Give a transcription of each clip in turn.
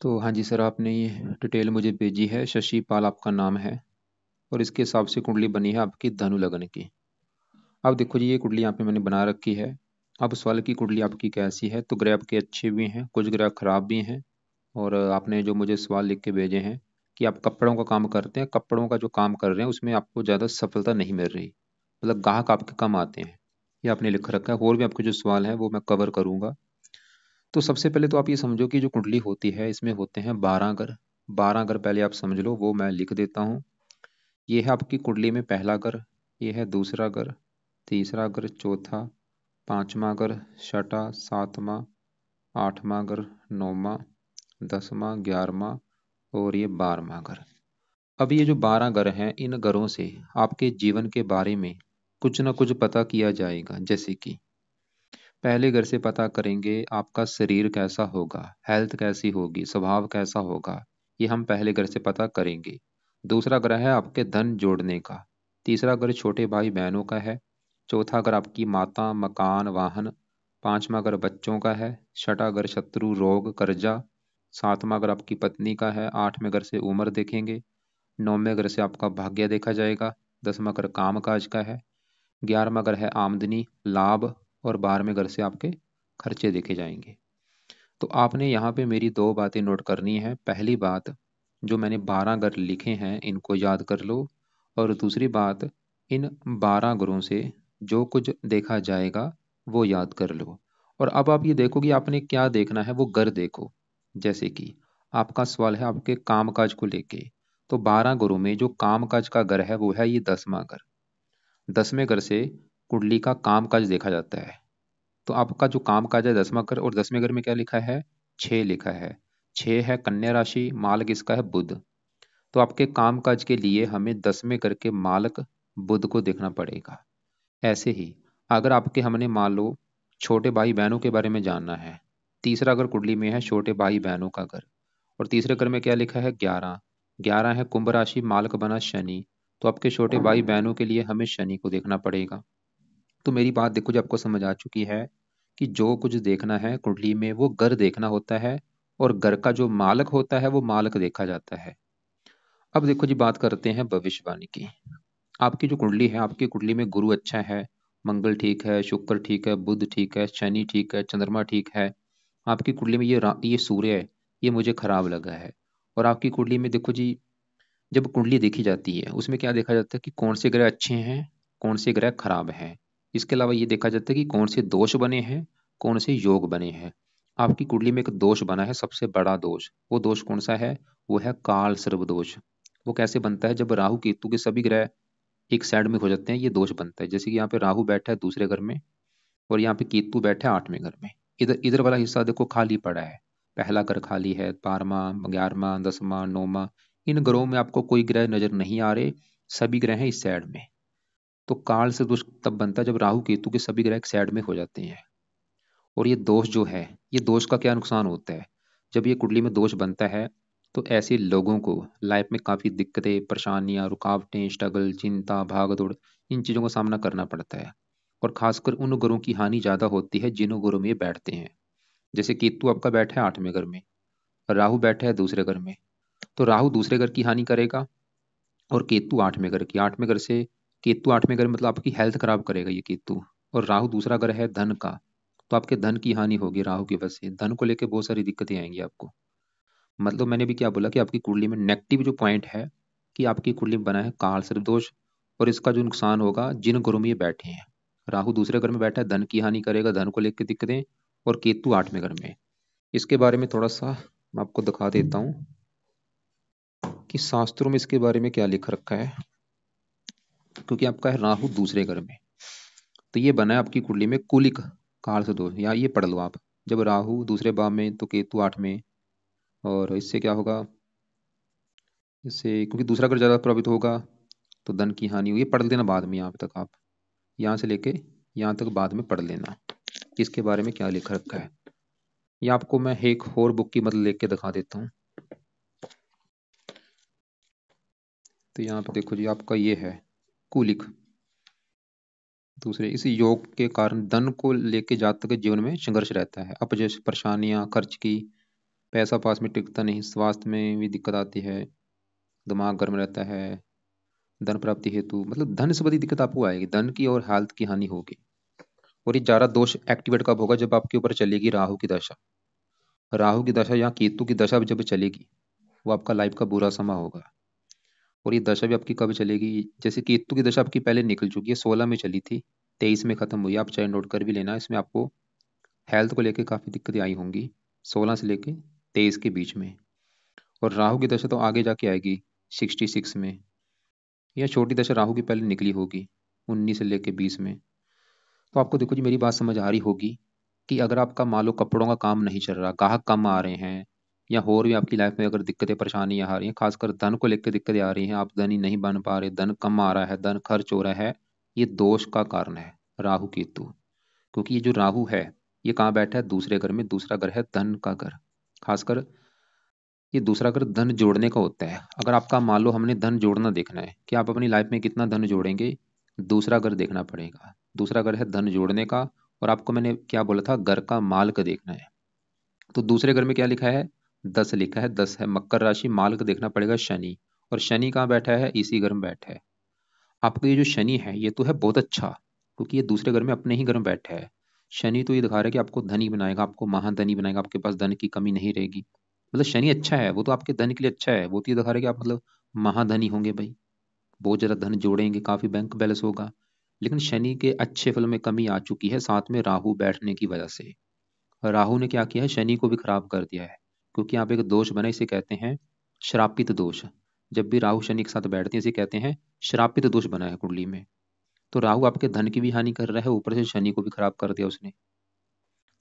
तो हाँ जी सर, आपने ये डिटेल मुझे भेजी है। शशि पाल आपका नाम है और इसके हिसाब से कुंडली बनी है आपकी धनु लग्न की। अब देखो जी, ये कुंडली यहाँ पे मैंने बना रखी है। अब सवाल की कुंडली आपकी कैसी है, तो ग्रह आपके अच्छे भी हैं, कुछ ग्रह खराब भी हैं। और आपने जो मुझे सवाल लिख के भेजे हैं कि आप कपड़ों का काम करते हैं, कपड़ों का जो काम कर रहे हैं उसमें आपको ज़्यादा सफलता नहीं मिल रही, मतलब ग्राहक आपके कम आते हैं, ये आपने लिख रखा है। और भी आपके जो सवाल हैं वो मैं कवर करूँगा। तो सबसे पहले तो आप ये समझो कि जो कुंडली होती है इसमें होते हैं 12 घर। 12 घर पहले आप समझ लो, वो मैं लिख देता हूँ। ये है आपकी कुंडली में पहला घर, ये है दूसरा घर, तीसरा घर, चौथा, पांचवा घर, छठा, सातवां, आठवां घर, नौवां, दसवां, 11वां और ये 12वां घर। अब ये जो 12 घर हैं, इन घरों से आपके जीवन के बारे में कुछ ना कुछ पता किया जाएगा। जैसे कि पहले घर से पता करेंगे आपका शरीर कैसा होगा, हेल्थ कैसी होगी, स्वभाव कैसा होगा, ये हम पहले घर से पता करेंगे। दूसरा ग्रह है आपके धन जोड़ने का। तीसरा घर छोटे भाई बहनों का है। चौथा घर आपकी माता, मकान, वाहन। पांचवा घर बच्चों का है। छठा घर शत्रु, रोग, कर्जा। सातवां घर आपकी पत्नी का है। आठवें घर से उम्र देखेंगे। नौवें घर से आपका भाग्य देखा जाएगा। 10वां घर काम काज का है। 11वां घर है आमदनी, लाभ। और 12वें घर से आपके खर्चे देखे जाएंगे। तो आपने यहाँ पे मेरी दो बातें नोट करनी है। पहली बात, जो मैंने 12 घर लिखे हैं इनको याद कर लो। और दूसरी बात, इन 12 घरों से जो कुछ देखा जाएगा वो याद कर लो। और अब आप ये देखो कि आपने क्या देखना है, वो घर देखो। जैसे कि आपका सवाल है आपके कामकाज को लेके, तो 12 घरों में जो कामकाज का घर है वो है ये 10वां घर। 10वें घर से कुंडली का कामकाज देखा जाता है। तो आपका जो कामकाज है 10वां घर, और 10वें घर में क्या लिखा है, 6 लिखा है। 6 है कन्या राशि, मालक इसका है बुध। तो आपके कामकाज के लिए हमें 10वें घर के मालक बुध को देखना पड़ेगा। ऐसे ही अगर आपके हमने मान लो छोटे भाई बहनों के बारे में जानना है, तीसरा घर कुंडली में है छोटे भाई बहनों का घर, और तीसरे घर में क्या लिखा है 11। 11 है कुंभ राशि, मालक बना शनि। तो आपके छोटे भाई बहनों के लिए हमें शनि को देखना पड़ेगा। तो मेरी बात देखो जो आपको समझ आ चुकी है कि जो कुछ देखना है कुंडली में वो घर देखना होता है, और घर का जो मालक होता है वो मालक देखा जाता है। अब देखो जी, बात करते हैं भविष्यवाणी की। आपकी जो कुंडली है, आपकी कुंडली में गुरु अच्छा है, मंगल ठीक है, शुक्र ठीक है, बुध ठीक है, शनि ठीक है, चंद्रमा ठीक है। आपकी कुंडली में ये सूर्य है, ये मुझे खराब लगा है। और आपकी कुंडली में देखो जी, जब कुंडली देखी जाती है उसमें क्या देखा जाता है कि कौन से ग्रह अच्छे हैं, कौन से ग्रह खराब हैं। इसके अलावा ये देखा जाता है कि कौन से दोष बने हैं, कौन से योग बने हैं। आपकी कुंडली में एक दोष बना है, सबसे बड़ा दोष। वो दोष कौन सा है, वो है काल सर्प दोष। वो कैसे बनता है, जब राहु केतु के सभी ग्रह एक साइड में हो जाते हैं, ये दोष बनता है। जैसे कि यहाँ पे राहु बैठा है दूसरे घर में, और यहाँ पे केतु बैठा है 8वें घर में। इधर इधर वाला हिस्सा देखो खाली पड़ा है, पहला घर खाली है। 12वां, 11वां, 10वां, 9वां, इन ग्रहों में आपको कोई ग्रह नजर नहीं आ रहे, सभी ग्रह हैं इस साइड में। तो काल से दोष तब बनता है जब राहु केतु के सभी ग्रह एक साइड में हो जाते हैं। और ये दोष जो है, ये दोष का क्या नुकसान होता है, जब ये कुंडली में दोष बनता है तो ऐसे लोगों को लाइफ में काफ़ी दिक्कतें, परेशानियां, रुकावटें, स्ट्रगल, चिंता, भाग दौड़, इन चीज़ों का सामना करना पड़ता है। और खासकर उन ग्रहों की हानि ज़्यादा होती है जिन ग्रहों में ये बैठते हैं। जैसे केतु आपका बैठा है 8वें घर में, राहु बैठा है दूसरे घर में। तो राहु दूसरे घर की हानि करेगा, और केतु 8वें घर की। 8वें घर से केतु 8वें घर मतलब आपकी हेल्थ खराब करेगा ये केतु। और राहु दूसरा घर है धन का, तो आपके धन की हानि होगी राहु की वजह से। धन को लेकर बहुत सारी दिक्कतें आएंगी आपको। मतलब मैंने भी क्या बोला कि आपकी कुंडली में नेगेटिव जो पॉइंट है, कि आपकी कुंडली में बना है काल सर्प दोष। और इसका जो नुकसान होगा जिन घरों में ये बैठे हैं, राहु दूसरे घर में बैठा है, धन की हानि करेगा, धन को लेकर दिक्कतें। और केतु 8वें घर में। इसके बारे में थोड़ा सा मैं आपको दिखा देता हूँ कि शास्त्रों में इसके बारे में क्या लिख रखा है। क्योंकि आपका है राहु दूसरे घर में, तो ये बना है आपकी कुंडली में कुलिक काल से दोष। या ये पढ़ लो आप, जब राहु दूसरे भाव में तो केतु 8 में। और इससे क्या होगा, इससे क्योंकि दूसरा घर ज्यादा प्रभावित होगा तो धन की हानि हुई। ये पढ़ लेना बाद में, यहाँ तक आप यहाँ से लेके यहाँ तक बाद में पढ़ लेना इसके बारे में क्या लिख रखा है। ये आपको मैं एक और बुक की मदद लेके दिखा देता हूँ। तो यहाँ पे देखो जी, आपका ये है कुलिक दूसरे। इस योग के कारण धन को लेके जातक के जीवन में संघर्ष रहता है, अपजय, परेशानियां, खर्च की पैसा पास में टिकता नहीं, स्वास्थ्य में भी दिक्कत आती है, दिमाग गर्म रहता है, धन प्राप्ति हेतु मतलब धन से बड़ी दिक्कत आपको आएगी, धन की और हेल्थ की हानि होगी। और ये जारा दोष एक्टिवेट कब होगा? जब आपके ऊपर चलेगी राहु की दशा। राहु की दशा या केतु की दशा जब चलेगी, वो आपका लाइफ का बुरा समय होगा। और ये दशा भी आपकी कब चलेगी? जैसे केतु की दशा आपकी पहले निकल चुकी है, 16 में चली थी, 23 में खत्म हुई, आप चाहे नोट कर भी लेना। इसमें आपको हेल्थ को लेके काफी दिक्कतें आई होंगी 16 से लेके 23 के बीच में। और राहु की दशा तो आगे जाके आएगी 66 में, या छोटी दशा राहु की पहले निकली होगी 19 से लेके 20 में। तो आपको देखो जी, मेरी बात समझ आ रही होगी कि अगर आपका मान लो कपड़ों का काम नहीं चल रहा, ग्राहक कम आ रहे हैं, या और भी आपकी लाइफ में अगर दिक्कतें परेशानियां आ रही हैं, खासकर धन को लेकर दिक्कतें आ रही हैं, आप धनी नहीं बन पा रहे, धन कम आ रहा है, धन खर्च हो रहा है, ये दोष का कारण है राहु केतु। क्योंकि ये जो राहु है, ये कहाँ बैठा है? दूसरे घर में। दूसरा घर है धन का घर। खासकर ये दूसरा घर धन जोड़ने का होता है। अगर आपका मान लो हमने धन जोड़ना देखना है कि आप अपनी लाइफ में कितना धन जोड़ेंगे, दूसरा घर देखना पड़ेगा। दूसरा घर है धन जोड़ने का। और आपको मैंने क्या बोला था? घर का माल का देखना है। तो दूसरे घर में क्या लिखा है? 10 लिखा है, 10 है मकर राशि। माल का देखना पड़ेगा शनि। और शनि कहाँ बैठा है? इसी घर में बैठा है। आपको ये जो शनि है ये तो है बहुत अच्छा, क्योंकि ये दूसरे घर में अपने ही घर में बैठा है। शनि तो ये दिखा रहा है कि आपको धनी बनाएगा, आपको महाधनी बनाएगा, आपके पास धन की कमी नहीं रहेगी। मतलब शनि अच्छा है, वो तो आपके धन के लिए अच्छा है। वो तो ये दिखा रहा है कि आप मतलब महाधनी होंगे भाई, बहुत ज्यादा धन जोड़ेंगे, काफी बैंक बैलेंस होगा। लेकिन शनि के अच्छे फल में कमी आ चुकी है, साथ में राहु बैठने की वजह से। राहु ने क्या किया है? शनि को भी खराब कर दिया है। क्योंकि यहाँ पे एक दोष बना, इसे कहते हैं श्रापित दोष। जब भी राहु शनि के साथ बैठते हैं इसे कहते हैं श्रापित दोष बना है कुंडली में। तो राहु आपके धन की भी हानि कर रहा है, ऊपर से शनि को भी खराब कर दिया उसने।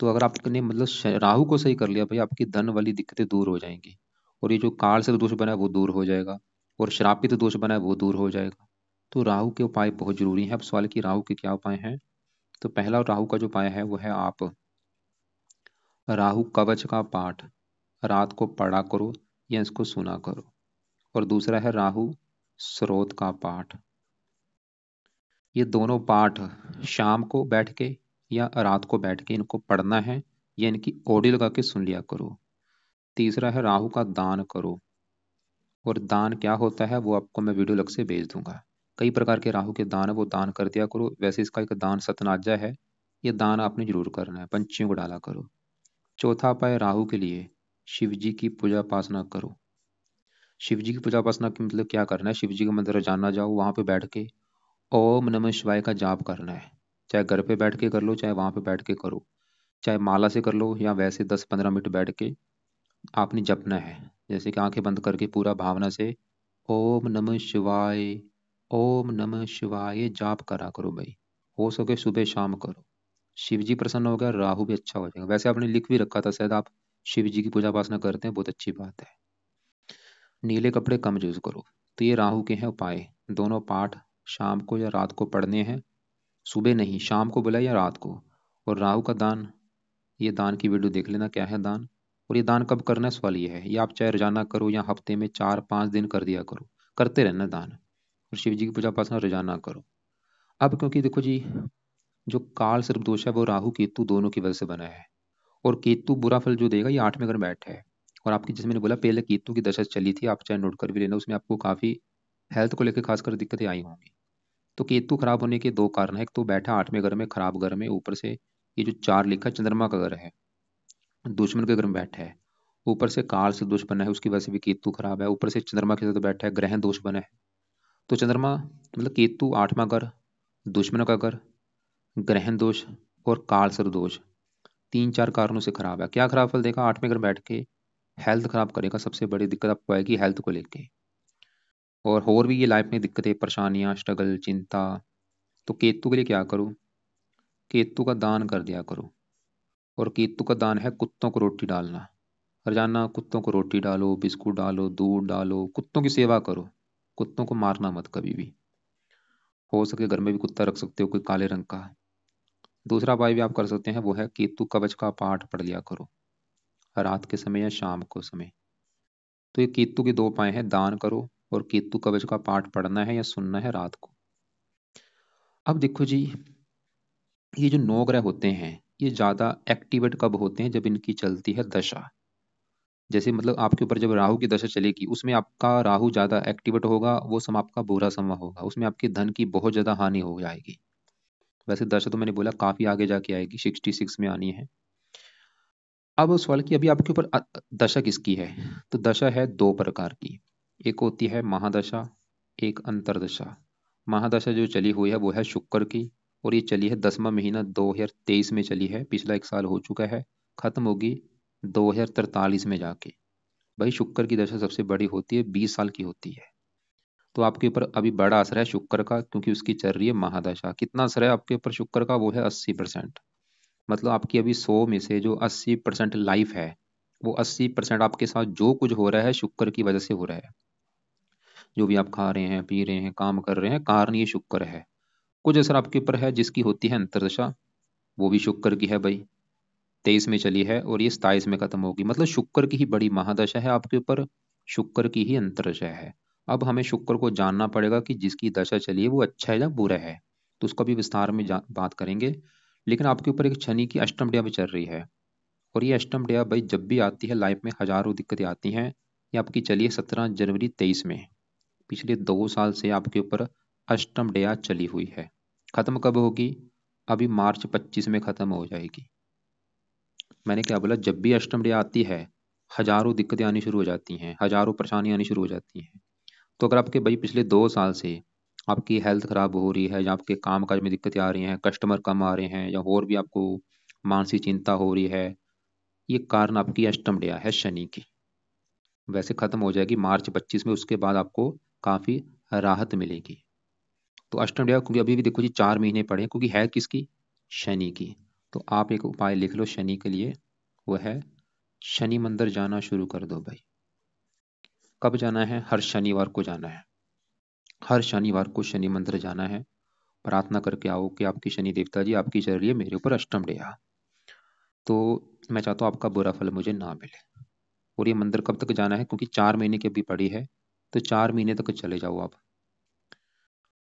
तो अगर आपने मतलब राहु को सही कर लिया भाई, आपकी धन वाली दिक्कतें दूर हो जाएंगी। और ये जो काल से दोष बना है वो दूर हो जाएगा, और श्रापित दोष बना है वो दूर हो जाएगा। तो राहु के उपाय बहुत जरूरी है। अब सवाल कि राहु के क्या उपाय हैं? तो पहला राहु का जो उपाय है वो है, आप राहु कवच का पाठ रात को पढ़ा करो या इसको सुना करो। और दूसरा है राहु स्रोत का पाठ। ये दोनों पाठ शाम को बैठ के या रात को बैठ के इनको पढ़ना है, या इनकी ऑडियो लगा के सुन लिया करो। तीसरा है राहु का दान करो। और दान क्या होता है वो आपको मैं वीडियो लग से भेज दूंगा। कई प्रकार के राहु के दान है, वो दान कर दिया करो। वैसे इसका एक दान सतनाजा है, ये दान आपने जरूर करना है, पंछियों को डाला करो। चौथा उपाय राहु के लिए, शिव जी की पूजा उपासना करो। शिव जी की पूजा उपासना की मतलब क्या करना है? शिव जी का मंदिर जाना, जाओ वहां पे बैठ के ओम नमः शिवाय का जाप करना है। चाहे घर पे बैठ के कर लो, चाहे वहां पे बैठ के करो, चाहे माला से कर लो, या वैसे 10-15 मिनट बैठ के आपने जपना है। जैसे कि आंखें बंद करके पूरा भावना से ओम नमः शिवाय, ओम नमः शिवाय जाप करा करो भाई। हो सके सुबह शाम करो। शिव जी प्रसन्न हो गया, राहु भी अच्छा हो जाएगा। वैसे आपने लिख भी रखा था शायद, आप शिव जी की पूजा उपासना करते हैं, बहुत अच्छी बात है। नीले कपड़े कम यूज करो। तो ये राहु के हैं उपाय। दोनों पाठ शाम को या रात को पढ़ने हैं, सुबह नहीं, शाम को बोला या रात को। और राहु का दान, ये दान की वीडियो देख लेना क्या है दान। और ये दान कब करना है सवाल ये है, ये आप चाहे रोजाना करो या हफ्ते में 4-5 दिन कर दिया करो, करते रहना दान। और शिव जी की पूजा उपासना रोजाना करो। अब क्योंकि देखो जी, जो काल सर्प दोष है वो राहु केतु दोनों की वजह से बना है। और केतु बुरा फल जो देगा, ये 8वें घर में बैठा है। और आपकी, जैसे मैंने बोला पहले, केतु की दशा चली थी, आप चाहे नोट कर भी लेना, उसमें आपको काफी हेल्थ को लेकर खासकर दिक्कतें आई होंगी। तो केतु खराब होने के दो कारण है, एक तो बैठा 8वें घर में, खराब घर में, ऊपर से ये जो 4 लिखा है चंद्रमा का घर है, दुश्मन के घर में बैठा है। ऊपर से काल से दोष बना है, उसकी वजह से भी केतु खराब है। ऊपर से चंद्रमा के साथ बैठा है, ग्रहण दोष बना है। तो चंद्रमा मतलब केतु 8वां घर, दुश्मन का घर, ग्रहण दोष और काल सर दोष, 3-4 कारणों से खराब है। क्या खराब फल देगा? 8वें घर बैठ के हेल्थ खराब करेगा। सबसे बड़ी दिक्कत आपको आएगी हेल्थ को लेके। और भी ये लाइफ में दिक्कतें, परेशानियां, स्ट्रगल, चिंता। तो केतु के लिए क्या करो? केतु का दान कर दिया करो। और केतु का दान है कुत्तों को रोटी डालना। रोजाना कुत्तों को रोटी डालो, बिस्कुट डालो, दूध डालो, कुत्तों की सेवा करो। कुत्तों को मारना मत कभी भी। हो सके घर में भी कुत्ता रख सकते हो, कोई काले रंग का। दूसरा उपाय भी आप कर सकते हैं, वो है केतु कवच का पाठ पढ़ लिया करो, रात के समय या शाम को समय। तो ये केतु के दो उपाय हैं, दान करो और केतु कवच का पाठ पढ़ना है या सुनना है रात को। अब देखो जी, ये जो 9 ग्रह होते हैं, ये ज्यादा एक्टिवेट कब होते हैं? जब इनकी चलती है दशा। जैसे मतलब आपके ऊपर जब राहु की दशा चलेगी उसमें आपका राहु ज़्यादा एक्टिवेट होगा, वो समय आपका बुरा समय होगा, उसमें आपके धन की बहुत ज़्यादा हानि हो जाएगी। वैसे दशा तो मैंने बोला काफ़ी आगे जाके आएगी, 66 में आनी है। अब सवाल कि अभी आपके ऊपर दशा किसकी है, तो दशा है दो प्रकार की। एक होती है महादशा, एक अंतरदशा। महादशा जो चली हुई है वो है शुक्र की, और ये चली है 10वां महीना 2023 में चली है, पिछला एक साल हो चुका है, खत्म होगी 2043 में जाके। भाई शुक्र की दशा सबसे बड़ी होती है, 20 साल की होती है। तो आपके ऊपर अभी बड़ा असर है शुक्र का, क्योंकि उसकी चल रही है महादशा। कितना असर है आपके ऊपर शुक्र का, वो है 80%। मतलब आपकी अभी 100 में से जो 80% लाइफ है, वो 80% आपके साथ जो कुछ हो रहा है शुक्र की वजह से हो रहा है। जो भी आप खा रहे हैं, पी रहे हैं, काम कर रहे हैं, कारण ये शुक्र है। कुछ असर आपके ऊपर है जिसकी होती है अंतरदशा, वो भी शुक्र की है भाई, 23 में चली है और ये 27 में खत्म होगी। मतलब शुक्र की ही बड़ी महादशा है आपके ऊपर, शुक्र की ही अंतरदशा है। अब हमें शुक्र को जानना पड़ेगा कि जिसकी दशा चली है वो अच्छा है या बुरा है, तो उसका भी विस्तार में बात करेंगे। लेकिन आपके ऊपर एक शनि की अष्टम डे भी चल रही है, और ये अष्टम डे भाई जब भी आती है लाइफ में हजारों दिक्कतें आती हैं। ये आपकी चली है 17 जनवरी 23 में। पिछले 2 साल से आपके ऊपर अष्टम डे चली हुई है। खत्म कब होगी, अभी मार्च 25 में खत्म हो जाएगी। मैंने क्या बोला, जब भी अष्टम डे आती है हजारों दिक्कतें आनी शुरू हो जाती हैं, हजारों परेशानी आनी शुरू हो जाती हैं। तो अगर आपके भाई पिछले 2 साल से आपकी हेल्थ खराब हो रही है, या आपके काम काज में दिक्कतें आ रही हैं, कस्टमर कम आ रहे हैं, या और भी आपको मानसिक चिंता हो रही है, ये कारण आपकी अष्टम डे है शनि की। वैसे खत्म हो जाएगी मार्च 25 में, उसके बाद आपको काफी राहत मिलेगी। तो अष्टम डे, क्योंकि अभी भी देखो जी 4 महीने पड़े हैं, क्योंकि है किसकी, शनि की। तो आप एक उपाय लिख लो शनि के लिए, वो है शनि मंदिर जाना शुरू कर दो भाई। कब जाना है, हर शनिवार को जाना है। हर शनिवार को शनि मंदिर जाना है, प्रार्थना करके आओ कि आपकी शनि देवता जी आपकी चल रही है मेरे ऊपर अष्टम डे तो मैं चाहता हूँ आपका बुरा फल मुझे ना मिले। और ये मंदिर कब तक जाना है, क्योंकि 4 महीने की अभी पड़ी है, तो 4 महीने तक चले जाओ आप,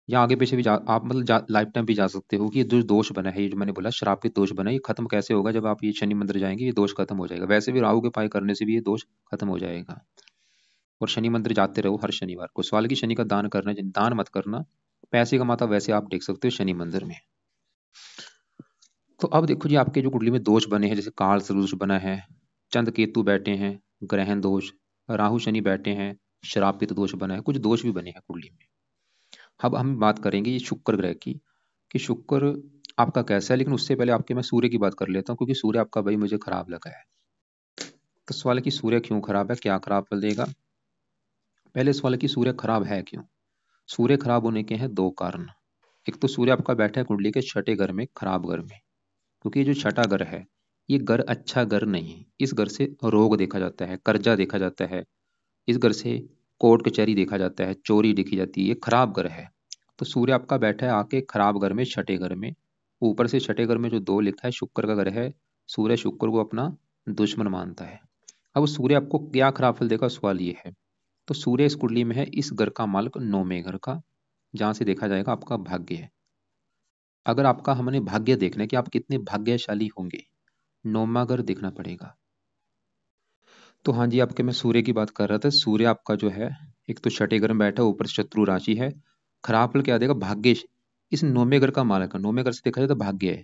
या आगे पीछे भी आप मतलब लाइफ टाइम भी जा सकते हो। कि ये जो दोष बना है, ये जो मैंने बोला श्रापित दोष बना है, ये खत्म कैसे होगा, जब आप ये शनि मंदिर जाएंगे ये दोष खत्म हो जाएगा। वैसे भी राहु के उपाय करने से भी ये दोष खत्म हो जाएगा। और शनि मंदिर जाते रहो हर शनिवार को। सवाल की शनि का दान करना है, दान मत करना, पैसे कमाता वैसे आप देख सकते हो शनि मंदिर में। तो अब देखो जी आपके जो कुंडली में दोष बने हैं, जैसे काल दोष बना है, चंद्र केतु बैठे हैं, ग्रहण दोष, राहु शनि बैठे हैं, श्रापित दोष बना है, कुछ दोष भी बने हैं कुंडली में। अब हम बात करेंगे ये शुक्र ग्रह की, कि शुक्र आपका कैसा है। लेकिन उससे पहले आपके मैं सूर्य की बात कर लेता हूँ, क्योंकि सूर्य आपका भाई मुझे खराब लगा है। तो सवाल है कि सूर्य क्यों खराब है, क्या खराब फल देगा। पहले सवाल है कि सूर्य खराब है क्यों। सूर्य खराब होने के हैं दो कारण। एक तो सूर्य आपका बैठा है कुंडली के छठे घर में, खराब घर में, क्योंकि ये जो छठा घर है ये घर अच्छा घर नहीं। इस घर से रोग देखा जाता है, कर्जा देखा जाता है, इस घर से कोर्ट कचहरी देखा जाता है, चोरी देखी जाती है, ये खराब घर है। तो सूर्य आपका बैठा है आके खराब घर में, छठे घर में। ऊपर से छठे घर में जो दो लिखा है शुक्र का घर है, सूर्य शुक्र को अपना दुश्मन मानता है। अब सूर्य आपको क्या खराब फल देगा, सवाल ये है। तो सूर्य इस कुंडली में है इस घर का मालिक, नौवें घर का, जहां से देखा जाएगा आपका भाग्य है। अगर आपका हमने भाग्य देखना है कि आप कितने भाग्यशाली होंगे, नौवां घर देखना पड़ेगा। तो हाँ जी, आपके मैं सूर्य की बात कर रहा था। सूर्य आपका जो है एक तो छठे घर में बैठा, ऊपर से शत्रु राशि है। खराब फल क्या देगा, भाग्य इस नौवें घर का मालक है। नौवें घर से देखा जाए तो भाग्य है,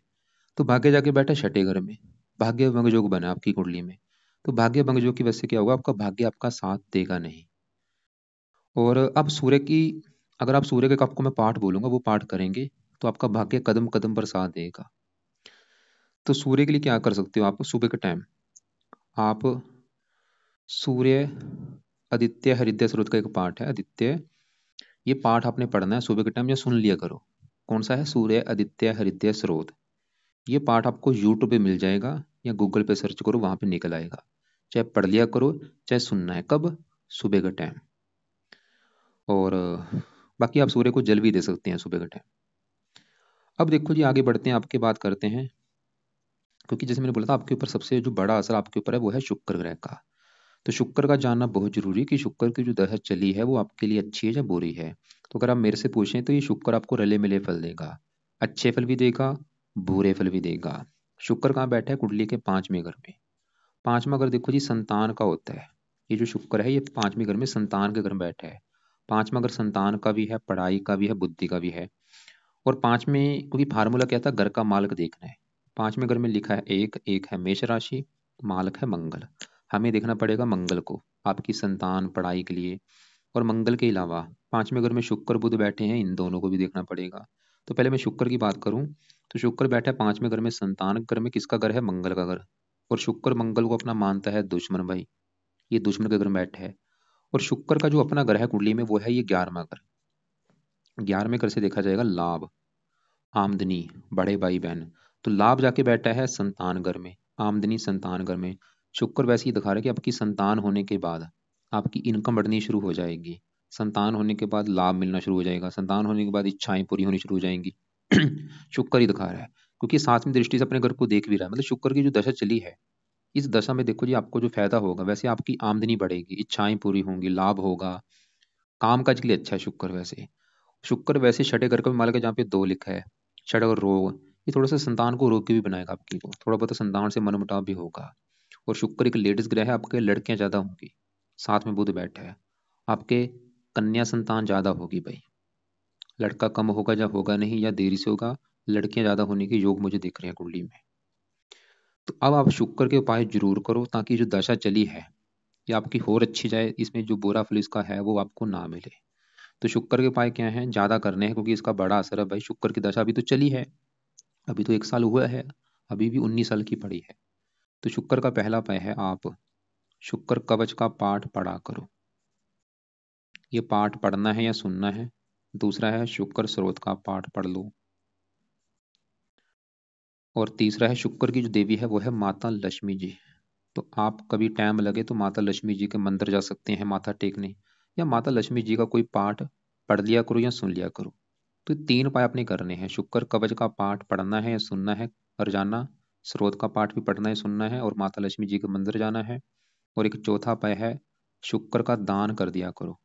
तो भाग्य जाके बैठा छठे घर में, भाग्य भंग योग बना आपकी कुंडली में। तो भाग्य भंग योग की वजह से क्या होगा, आपका भाग्य आपका साथ देगा नहीं। और अब सूर्य की, अगर आप सूर्य के आपको मैं पाठ बोलूंगा वो पाठ करेंगे तो आपका भाग्य कदम कदम पर साथ देगा। तो सूर्य के लिए क्या कर सकते हो आप, सुबह के टाइम आप सूर्य आदित्य हृदय स्रोत का एक पाठ है आदित्य, ये पाठ आपने पढ़ना है सुबह के टाइम, या सुन लिया करो। कौन सा है, सूर्य आदित्य हृदय स्रोत। ये पाठ आपको यूट्यूब पे मिल जाएगा, या गूगल पे सर्च करो वहां पे निकल आएगा। चाहे पढ़ लिया करो, चाहे सुनना है, कब, सुबह का टाइम। और बाकी आप सूर्य को जल भी दे सकते हैं सुबह का टाइम। अब देखो जी आगे बढ़ते हैं, आपके बात करते हैं, क्योंकि जैसे मैंने बोला था आपके ऊपर सबसे जो बड़ा असर आपके ऊपर है वो है शुक्र ग्रह का। तो शुक्र का जानना बहुत जरूरी है कि शुक्र की जो दशा चली है वो आपके लिए अच्छी है या बुरी है। तो अगर आप मेरे से पूछें तो ये शुक्र आपको रले मिले फल देगा, अच्छे फल भी देगा, बुरे फल भी देगा। शुक्र कहाँ बैठा है, कुंडली के 5वें घर में। 5वां घर देखो जी संतान का होता है। ये जो शुक्र है ये 5वें घर में संतान के घर में बैठा है। 5वां घर संतान का भी है, पढ़ाई का भी है, बुद्धि का भी है। और 5वें, क्योंकि फार्मूला क्या था, घर का मालक देखना है। 5वें घर में लिखा है एक, एक है मेष राशि, मालक है मंगल। हमें देखना पड़ेगा मंगल को आपकी संतान पढ़ाई के लिए। और मंगल के अलावा 5वें घर में शुक्र बुध बैठे हैं, इन दोनों को भी देखना पड़ेगा। तो पहले मैं शुक्र की बात करूं तो शुक्र बैठा है 5वें घर में संतान घर में, किसका घर है, मंगल का घर। और शुक्र मंगल को अपना मानता है दुश्मन भाई, ये दुश्मन के घर में बैठा है। और शुक्र का जो अपना घर है कुंडली में वो है ये 11वां घर। 11वें घर से देखा जाएगा लाभ, आमदनी, बड़े भाई बहन। तो लाभ जाके बैठा है संतान घर में, आमदनी संतान घर में। शुक्र वैसे ही दिखा रहा है कि आपकी संतान होने के बाद आपकी इनकम बढ़नी शुरू हो जाएगी। संतान होने के बाद लाभ मिलना शुरू हो जाएगा, संतान होने के बाद इच्छाएं पूरी होनी शुरू हो जाएंगी। शुक्र ही दिखा रहा है, क्योंकि 7वीं दृष्टि से अपने घर को देख भी रहा है। मतलब शुक्र की जो दशा चली है, इस दशा में देखो जी आपको जो फायदा होगा, वैसे आपकी आमदनी बढ़ेगी, इच्छाएं पूरी होंगी, लाभ होगा, काम काज के लिए अच्छा है शुक्र। वैसे शुक्र वैसे छठे घर का भी मालिक है, जहाँ पे 2 लिखा है। छठा और रोग, ये थोड़ा सा संतान को रोग के भी बनाएगा आपकी को, थोड़ा बहुत संतान से मनमुटाव भी होगा। और शुक्र एक लेडीज ग्रह है, आपके लड़कियां ज्यादा होंगी। साथ में बुध बैठा है, आपके कन्या संतान ज्यादा होगी भाई। लड़का कम होगा या होगा नहीं, या देरी से होगा, लड़कियां ज्यादा होने के योग मुझे दिख रहे हैं कुंडली में। तो अब आप शुक्र के उपाय जरूर करो, ताकि जो दशा चली है ये आपकी और अच्छी जाए, इसमें जो बुरा फल इसका है वो आपको ना मिले। तो शुक्र के उपाय क्या हैं, ज्यादा करने हैं, क्योंकि इसका बड़ा असर है भाई। शुक्र की दशा अभी तो चली है, अभी तो 1 साल हुआ है, अभी भी 19 साल की पड़ी है। तो शुक्र का पहला उपाय है, आप शुक्र कवच का पाठ पढ़ा करो। ये पाठ पढ़ना है या सुनना है। दूसरा है शुक्र स्रोत का पाठ पढ़ लो। और तीसरा है, शुक्र की जो देवी है वो है माता लक्ष्मी जी। तो आप कभी टाइम लगे तो माता लक्ष्मी जी के मंदिर जा सकते हैं माथा टेकने, या माता लक्ष्मी जी का कोई पाठ पढ़ लिया करो या सुन लिया करो। तो 3 उपाय आपने करने हैं, शुक्र कवच का पाठ पढ़ना है या सुनना है, रोजाना स्रोत का पाठ भी पढ़ना है सुनना है, और माता लक्ष्मी जी के मंदिर जाना है। और एक चौथा उपाय है, शुक्र का दान कर दिया करो।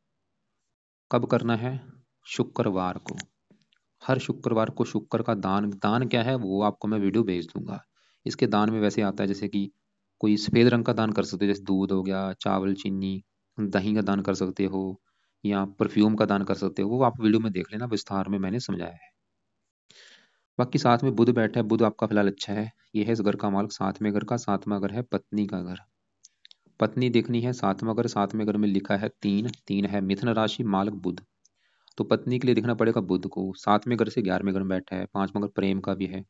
कब करना है, शुक्रवार को। हर शुक्रवार को शुक्र का दान, दान क्या है वो आपको मैं वीडियो भेज दूंगा। इसके दान में वैसे आता है जैसे कि कोई सफेद रंग का दान कर सकते हो, जैसे दूध हो गया, चावल, चीनी, दही का दान कर सकते हो, या परफ्यूम का दान कर सकते हो। वो आप वीडियो में देख लेना, विस्तार में मैंने समझाया है। बाकी साथ में बुध बैठा है, बुध आपका फिलहाल अच्छा है। ये है इस घर का मालिक, 7वें घर का। 7वां घर है पत्नी का घर। पत्नी देखनी है 7वां घर। 7वें घर में लिखा है 3, 3 है मिथुन राशि, मालिक बुध। तो पत्नी के लिए देखना पड़ेगा बुध को। 7वें घर से 11वें घर में बैठा है। 5वां घर प्रेम का भी है।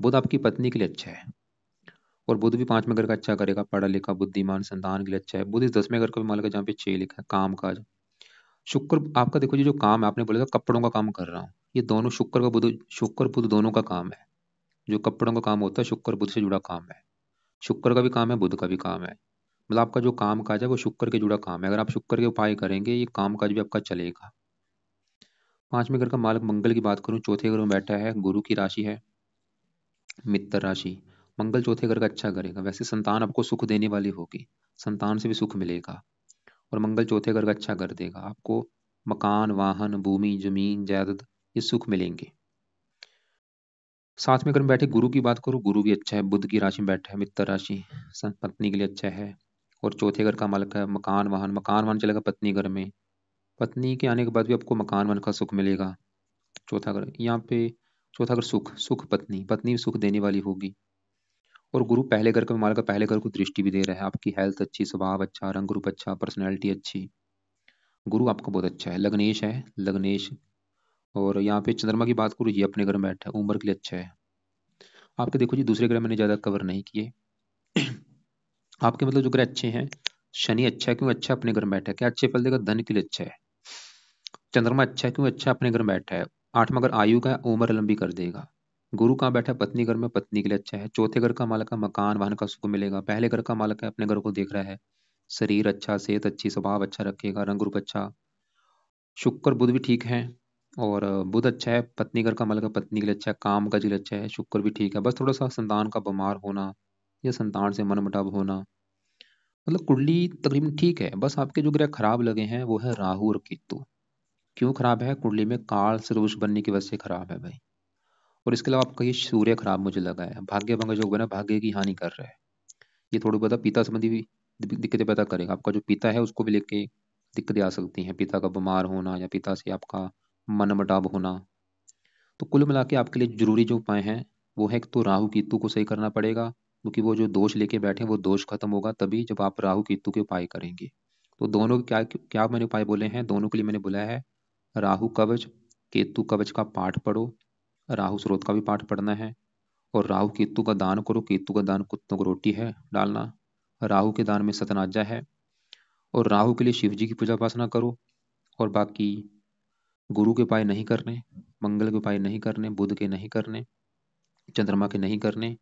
बुध आपकी पत्नी के लिए अच्छा है। और बुध भी 5वें घर का अच्छा करेगा, पढ़ा लिखा बुद्धिमान संतान के लिए अच्छा है। बुध इस 10वें घर का भी मालिक है, जहाँ पे 6 लिखा है, काम काज। शुक्र आपका देखो जी, जो काम है आपने बोला था कपड़ों का काम कर रहा हूँ, ये दोनों शुक्र का बुध, शुक्र बुध दोनों का काम है। जो कपड़ों का काम होता है शुक्र बुध से जुड़ा काम है। शुक्र का भी काम है, बुध का भी काम है। मतलब आपका जो काम काज है वो शुक्र के जुड़ा काम है। अगर आप शुक्र के उपाय करेंगे ये काम काज भी आपका चलेगा। 5वें घर का मालिक मंगल की बात करूं, चौथे घर में बैठा है, गुरु की राशि है, मित्र राशि। मंगल चौथे घर का अच्छा करेगा। वैसे संतान आपको सुख देने वाली होगी, संतान से भी सुख मिलेगा। और मंगल चौथे घर का अच्छा कर देगा आपको। मकान, वाहन, भूमि, जमीन, जायदाद, ये सुख मिलेंगे। 7वें घर में बैठे गुरु की बात करूं, गुरु भी अच्छा है, बुध की राशि में बैठा है, मित्र राशि, पत्नी के लिए अच्छा है। और चौथे घर का मालिक है मकान वाहन, मकान वाहन चलेगा पत्नी घर में। पत्नी के आने के बाद भी आपको मकान वाहन का सुख मिलेगा। चौथा घर यहाँ पे, चौथा घर सुख, सुख पत्नी, पत्नी भी सुख देने वाली होगी। और गुरु पहले घर का मालिक का, पहले घर को दृष्टि भी दे रहा है। आपकी हेल्थ अच्छी, स्वभाव अच्छा, रंग रूप अच्छा, पर्सनैलिटी अच्छी। गुरु आपका बहुत अच्छा है, लग्नेश है, लग्नेश। और यहाँ पे चंद्रमा की बात करूँ, ये अपने घर में बैठा है, उम्र के लिए अच्छा है। आपके देखो जी दूसरे ग्रह मैंने ज्यादा कवर नहीं किए। आपके मतलब जो ग्रह अच्छे हैं, शनि अच्छा है, क्यों अच्छा है, अपने घर में बैठा है, क्या अच्छे फल देगा, धन के लिए अच्छा है। चंद्रमा अच्छा है, क्यों अच्छा है, अपने घर में बैठा है। 8वां घर आयु का है, उम्र लंबी कर देगा। गुरु कहाँ बैठा है, पत्नी घर में, पत्नी के लिए अच्छा है। चौथे घर का मालक है, मकान वाहन का सुख मिलेगा। पहले घर का मालक है, अपने घर को देख रहा है, शरीर अच्छा, सेहत अच्छी, स्वभाव अच्छा रखेगा, रंग रूप अच्छा। शुक्र बुध भी ठीक है। और बुध अच्छा है, पत्नी घर का मालक है, पत्नी के लिए अच्छा है, काम काज के लिए अच्छा है। शुक्र भी ठीक है, बस थोड़ा सा संतान का बीमार होना या संतान से मनमुटाव होना। मतलब कुंडली तकरीबन ठीक है, बस आपके जो ग्रह खराब लगे हैं वो है राहु और केतु। क्यों खराब है, कुंडली में काल सर्वोच्च बनने की वजह से खराब है भाई। और इसके अलावा आपका ये सूर्य खराब मुझे लगा है, भाग्य भंग जो बना, भाग्य की हानि कर रहा है। ये थोड़ी बहुत पिता संबंधी भी दिक्कतें पैदा करेगा। आपका जो पिता है उसको भी लेके दिक्कतें आ सकती हैं, पिता का बीमार होना या पिता से आपका मनमुटाव होना। तो कुल मिला के आपके लिए जरूरी जो उपाय हैं वो है, एक तो राहु केतु को सही करना पड़ेगा, क्योंकि वो जो दोष लेके बैठे हैं वो दोष खत्म होगा तभी जब आप राहु केतु के उपाय करेंगे। तो दोनों क्या क्या मैंने उपाय बोले हैं, दोनों के लिए मैंने बोला है राहु कवच केतु कवच का पाठ पढ़ो, राहु स्रोत का भी पाठ पढ़ना है, और राहु केतु का दान करो। केतु का दान कुत्तों को रोटी है डालना, राहु के दान में सतनाजा है, और राहु के लिए शिव जी की पूजा उपासना करो। और बाकी गुरु के उपाय नहीं करने, मंगल के उपाय नहीं करने, बुध के नहीं करने, चंद्रमा के नहीं करने,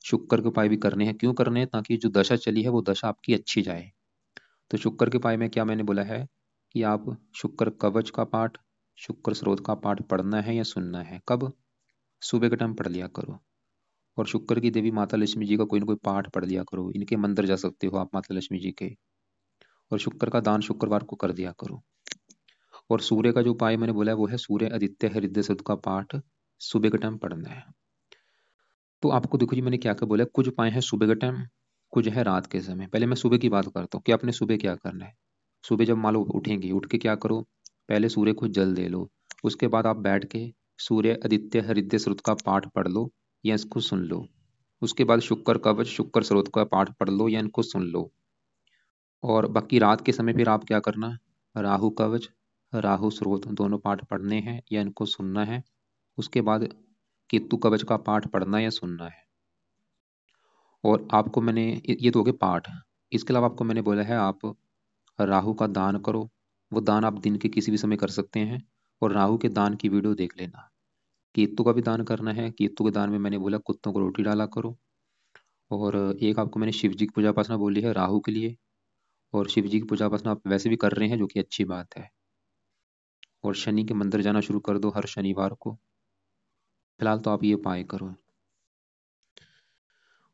शुक्र के उपाय भी करने हैं। क्यों करने हैं? ताकि जो दशा चली है वो दशा आपकी अच्छी जाए। तो शुक्र के उपाय में क्या मैंने बोला है कि आप शुक्र कवच का पाठ, शुक्र स्रोत का पाठ पढ़ना है या सुनना है। कब? सुबह के टाइम पढ़ लिया करो। और शुक्र की देवी माता लक्ष्मी जी का कोई ना कोई पाठ पढ़ लिया करो, इनके मंदिर जा सकते हो आप माता लक्ष्मी जी के। और शुक्र का दान शुक्रवार को कर दिया करो। और सूर्य का जो उपाय मैंने बोला है वो है सूर्य आदित्य हृदय सुद का पाठ सुबह के टाइम पढ़ना है। तो आपको देखो जी मैंने क्या क्या बोला है, कुछ उपाय हैं सुबह के टाइम, कुछ है रात के समय। पहले मैं सुबह की बात करता हूँ कि आपने सुबह क्या करना है। सुबह जब मान लो उठेंगे, उठ के क्या करो, पहले सूर्य को जल दे लो। उसके बाद आप बैठ के सूर्य आदित्य हृदय स्रोत का पाठ पढ़ लो या इसको सुन लो। उसके बाद शुक्र कवच शुक्र स्रोत का पाठ पढ़ लो या इनको सुन लो। और बाकी रात के समय फिर आप क्या करना, राहु कवच राहु स्रोत दोनों पाठ पढ़ने हैं या इनको सुनना है। उसके बाद केतु कवच का पाठ पढ़ना या सुनना है। और आपको मैंने ये तो हो गए पाठ। इसके अलावा आपको मैंने बोला है आप राहु का दान करो। वो दान आप दिन के किसी भी समय कर सकते हैं, और राहु के दान की वीडियो देख लेना। केतु का भी दान करना है, केतु के दान में मैंने बोला कुत्तों को रोटी डाला करो। और एक आपको मैंने शिव जी की पूजा उपासना बोली है राहु के लिए, और शिव जी की पूजा उपासना आप वैसे भी कर रहे हैं जो कि अच्छी बात है। और शनि के मंदिर जाना शुरू कर दो हर शनिवार को। फिलहाल तो आप ये उपाय करो।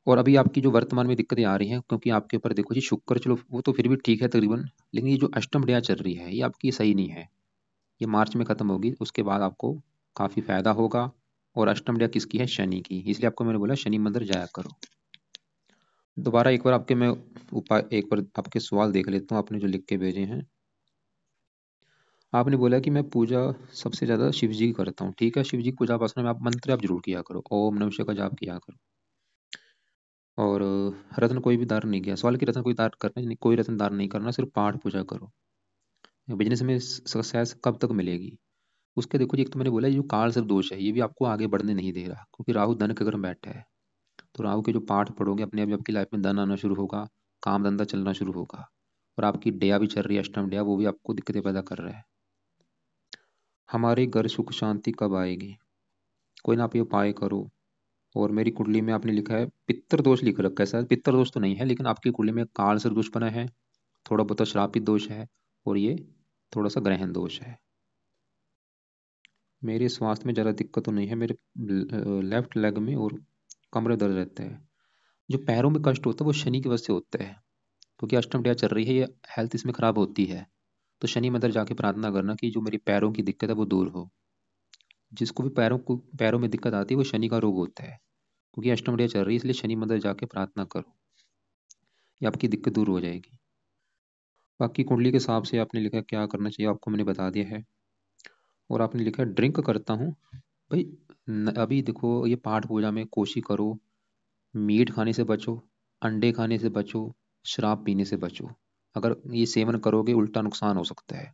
और अभी आपकी जो वर्तमान में दिक्कतें आ रही हैं, क्योंकि आपके ऊपर देखो जी शुक्र चलो वो तो फिर भी ठीक है तकरीबन, लेकिन ये जो अष्टम डिया चल रही है ये आपकी सही नहीं है। ये मार्च में खत्म होगी, उसके बाद आपको काफी फायदा होगा। और अष्टम डिया किसकी है? शनि की। इसलिए आपको मैंने बोला शनि मंदिर जाया करो। दोबारा एक बार आपके मैं उपाय, एक बार आपके सवाल देख लेता हूँ आपने जो लिख के भेजे हैं। आपने बोला कि मैं पूजा सबसे ज्यादा शिव जी की करता हूँ। ठीक है, शिव जी की पूजा उपासना में आप मंत्र आप जरूर किया करो, ओम नमः शिवाय का जाप किया करो। और रत्न कोई भी दान नहीं किया, सवाल की रत्न कोई दान करना नहीं, कोई रत्न दान नहीं करना, सिर्फ पाठ पूजा करो। बिजनेस में सक्सेस कब तक मिलेगी? उसके देखो जी, एक तो मैंने बोला ये जो काल सर्प दोष है ये भी आपको आगे बढ़ने नहीं दे रहा, क्योंकि राहु धन के घर में बैठा है। तो राहु के जो पाठ पढ़ोगे अपने आप आपकी लाइफ में धन आना शुरू होगा, काम धंधा चलना शुरू होगा। और आपकी डेया भी चल रही है अष्टम डेया, वो भी आपको दिक्कतें पैदा कर रहा है। हमारे घर सुख शांति कब आएगी? कोई ना आप ये उपाय करो। और मेरी कुंडली में आपने लिखा है पित्तर दोष लिख रखा है, शायद पित्तर दोष तो नहीं है, लेकिन आपकी कुंडली में काल सर्प दोष बना है, थोड़ा बहुत श्रापित दोष है, और ये थोड़ा सा ग्रहण दोष है। मेरे स्वास्थ्य में ज़्यादा दिक्कत तो नहीं है, मेरे लेफ्ट लेग में और कमर दर्द रहता है। जो पैरों में कष्ट होता है वो शनि की वजह से होता है, क्योंकि अष्टम डेया चल रही है, ये हेल्थ इसमें खराब होती है। तो शनि मंदिर जाके प्रार्थना करना कि जो मेरी पैरों की दिक्कत है वो दूर हो। जिसको भी पैरों में दिक्कत आती है वो शनि का रोग होता है, क्योंकि अष्टम डेया चल रही है, इसलिए शनि मंदिर जाके प्रार्थना करो, ये आपकी दिक्कत दूर हो जाएगी। बाकी कुंडली के हिसाब से आपने लिखा क्या करना चाहिए आपको मैंने बता दिया है। और आपने लिखा ड्रिंक करता हूँ। भाई अभी देखो ये पाठ पूजा में कोशिश करो मीट खाने से बचो, अंडे खाने से बचो, शराब पीने से बचो। अगर ये सेवन करोगे उल्टा नुकसान हो सकता है,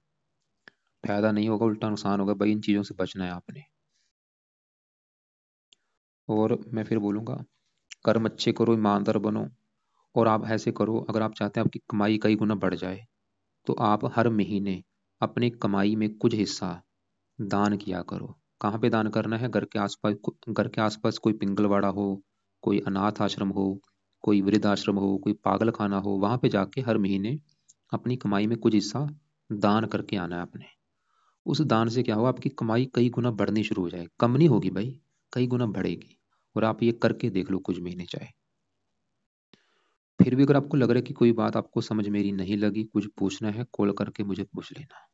फायदा नहीं होगा उल्टा नुकसान होगा। भाई इन चीज़ों से बचना है आपने। और मैं फिर बोलूँगा कर्म अच्छे करो, ईमानदार बनो। और आप ऐसे करो, अगर आप चाहते हैं आपकी कमाई कई गुना बढ़ जाए तो आप हर महीने अपनी कमाई में कुछ हिस्सा दान किया करो। कहाँ पे दान करना है? घर के आसपास, घर के आसपास कोई पिंगलवाड़ा हो, कोई अनाथ आश्रम हो, कोई वृद्ध आश्रम हो, कोई पागल खाना हो, वहां पे जाके हर महीने अपनी कमाई में कुछ हिस्सा दान करके आना है आपने। उस दान से क्या होगा, आपकी कमाई कई गुना बढ़नी शुरू हो जाएगी, कम नहीं होगी भाई, कई गुना बढ़ेगी। और आप ये करके देख लो कुछ महीने चाहे। फिर भी अगर आपको लग रहा है कि कोई बात आपको समझ मेरी नहीं लगी, कुछ पूछना है, कॉल करके मुझे पूछ लेना।